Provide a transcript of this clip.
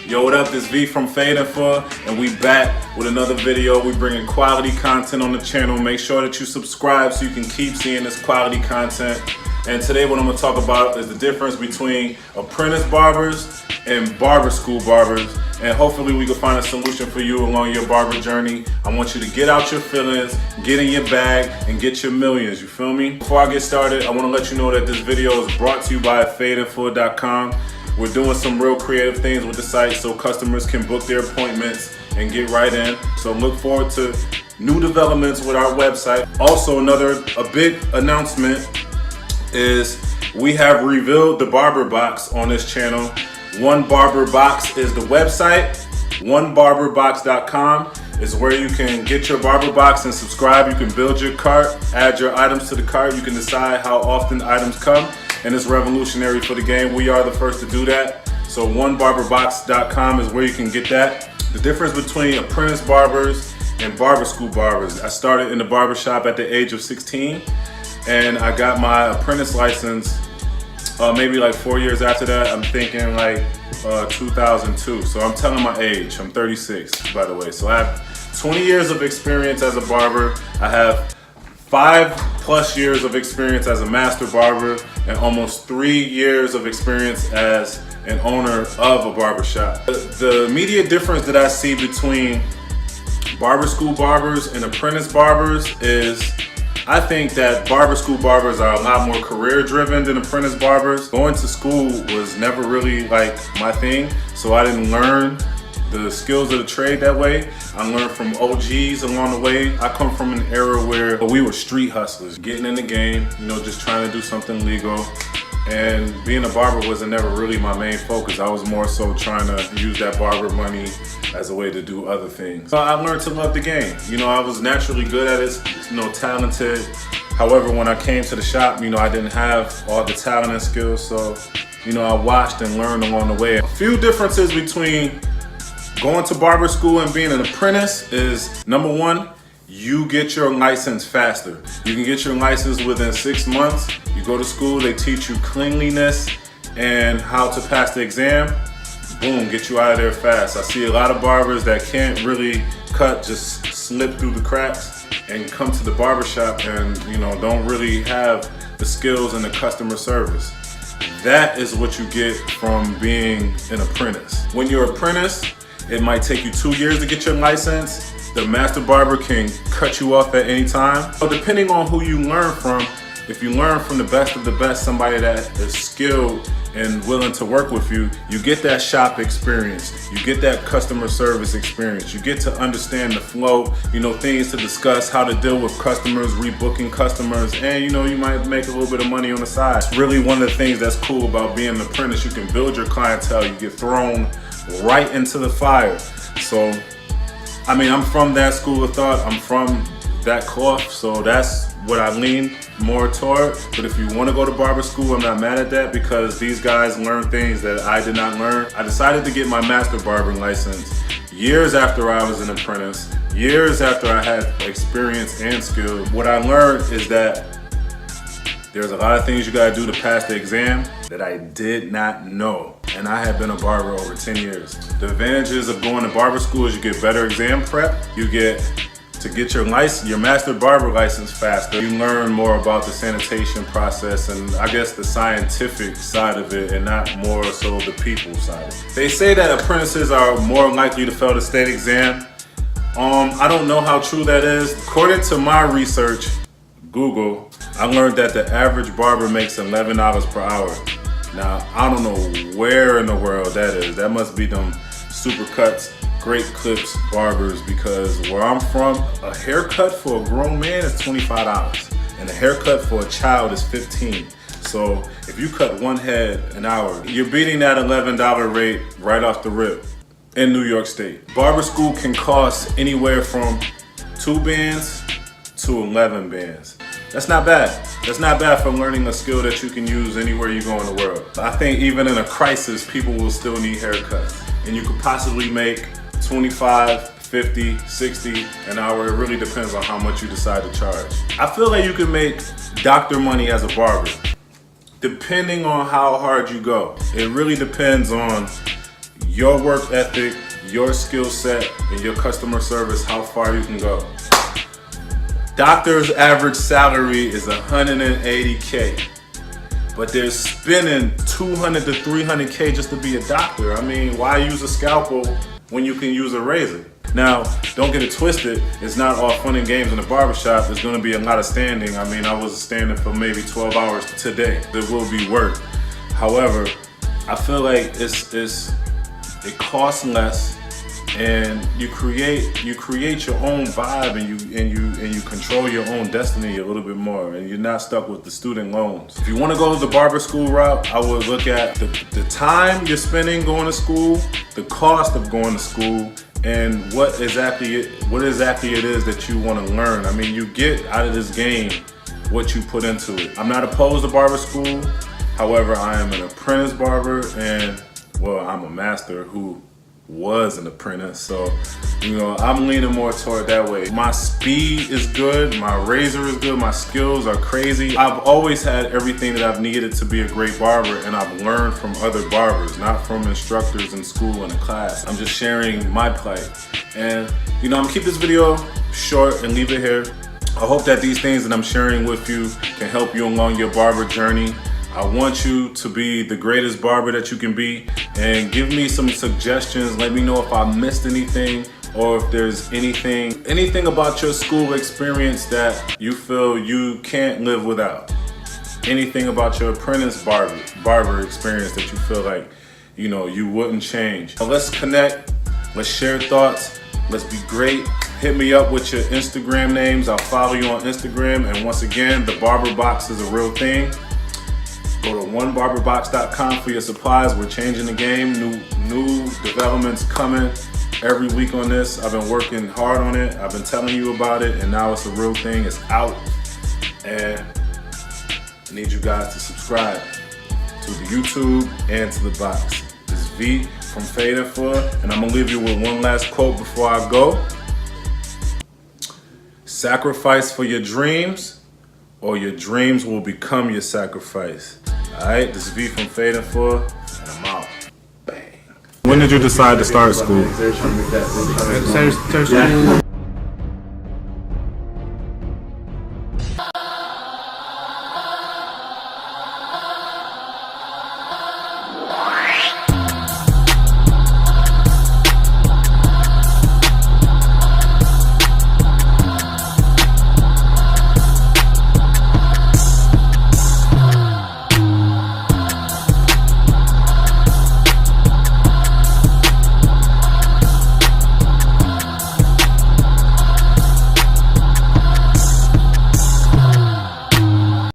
Yo, what up? This V from Fade and Full, and we back with another video. We bringing quality content on the channel. Make sure that you subscribe so you can keep seeing this quality content. And today what I'm going to talk about is the difference between apprentice barbers and barber school barbers. And hopefully we can find a solution for you along your barber journey. I want you to get out your feelings, get in your bag, and get your millions, you feel me? Before I get started, I want to let you know that this video is brought to you by fadeandfull.com. We're doing some real creative things with the site so customers can book their appointments and get right in. So look forward to new developments with our website. Also, a big announcement is we have revealed the Barber Box on this channel. One Barber Box is the website. OneBarberBox.com is where you can get your Barber Box and subscribe. You can build your cart, add your items to the cart. You can decide how often items come, and it's revolutionary for the game. We are the first to do that. So OneBarberBox.com is where you can get that. The difference between apprentice barbers and barber school barbers. I started in the barbershop at the age of 16, and I got my apprentice license maybe like 4 years after that. I'm thinking like 2002. So I'm telling my age. I'm 36, by the way. So I have 20 years of experience as a barber. I have 5+ years of experience as a master barber and almost 3 years of experience as an owner of a barbershop. The immediate difference that I see between barber school barbers and apprentice barbers is I think that barber school barbers are a lot more career driven than apprentice barbers. Going to school was never really like my thing, so I didn't learn the skills of the trade that way. I learned from OGs along the way. I come from an era where we were street hustlers, getting in the game, you know, just trying to do something legal. And being a barber wasn't never really my main focus. I was more so trying to use that barber money as a way to do other things. So I learned to love the game. You know, I was naturally good at it, you know, talented. However, when I came to the shop, you know, I didn't have all the talent and skills. So, you know, I watched and learned along the way. A few differences between going to barber school and being an apprentice is, number one, you get your license faster. You can get your license within 6 months. You go to school, they teach you cleanliness and how to pass the exam. Boom, get you out of there fast. I see a lot of barbers that can't really cut, just slip through the cracks and come to the barbershop and, you know, don't really have the skills and the customer service. That is what you get from being an apprentice. When you're an apprentice, it might take you 2 years to get your license. The master barber can cut you off at any time. So depending on who you learn from, if you learn from the best of the best, somebody that is skilled and willing to work with you, you get that shop experience. You get that customer service experience. You get to understand the flow, you know, things to discuss, how to deal with customers, rebooking customers, and you know, you might make a little bit of money on the side. It's really one of the things that's cool about being an apprentice. You can build your clientele. You get thrown right into the fire. So, I mean, I'm from that school of thought. I'm from that cloth, so that's what I lean more toward. But if you want to go to barber school, I'm not mad at that because these guys learn things that I did not learn. I decided to get my master barbering license years after I was an apprentice, years after I had experience and skill. What I learned is that there's a lot of things you gotta do to pass the exam that I did not know. And I have been a barber over 10 years. The advantages of going to barber school is you get better exam prep. You get to get your license, your master barber license faster. You learn more about the sanitation process and I guess the scientific side of it and not more so the people side of it. They say that apprentices are more likely to fail the state exam. I don't know how true that is. According to my research, Google, I learned that the average barber makes $11 per hour. Now, I don't know where in the world that is. That must be them super cuts, great clips barbers, because where I'm from, a haircut for a grown man is $25 and a haircut for a child is $15. So if you cut one head an hour, you're beating that $11 rate right off the rip in New York State. Barber school can cost anywhere from 2 bands to 11 bands. That's not bad. That's not bad for learning a skill that you can use anywhere you go in the world. I think even in a crisis, people will still need haircuts. And you could possibly make 25, 50, 60 an hour. It really depends on how much you decide to charge. I feel like you can make doctor money as a barber, depending on how hard you go. It really depends on your work ethic, your skill set, and your customer service, how far you can go. Doctor's average salary is $180K, but they're spending $200 to $300K just to be a doctor. I mean, why use a scalpel when you can use a razor? Now, don't get it twisted. It's not all fun and games in the barbershop. There's gonna be a lot of standing. I mean, I was standing for maybe 12 hours today. There will be work. However, I feel like it costs less, and you create your own vibe, and you control your own destiny a little bit more, and you're not stuck with the student loans. If you want to go the barber school route, I would look at the time you're spending going to school, the cost of going to school, and what exactly it is that you want to learn. I mean, you get out of this game what you put into it. I'm not opposed to barber school. However, I am an apprentice barber, and well, I'm a master who was an apprentice, so you know, I'm leaning more toward that way. My speed is good, my razor is good, my skills are crazy. I've always had everything that I've needed to be a great barber, and I've learned from other barbers, not from instructors in school and a class. I'm just sharing my plight, and you know, I'm gonna keep this video short and leave it here. I hope that these things that I'm sharing with you can help you along your barber journey. I want you to be the greatest barber that you can be, and give me some suggestions. Let me know if I missed anything, or if there's anything about your school experience that you feel you can't live without. Anything about your apprentice barber experience that you feel like, you know, you wouldn't change. So let's connect, let's share thoughts, let's be great. Hit me up with your Instagram names. I'll follow you on Instagram. And once again, the Barber Box is a real thing. Go to onebarberbox.com for your supplies. We're changing the game. New developments coming every week on this. I've been working hard on it. I've been telling you about it, and now it's a real thing. It's out, and I need you guys to subscribe to the YouTube and to the box. This is V from Fade and Full, and I'm gonna leave you with one last quote before I go. Sacrifice for your dreams, or your dreams will become your sacrifice. Alright, this is V from Fade and Full, and I'm out. Bang. When did you decide to start school?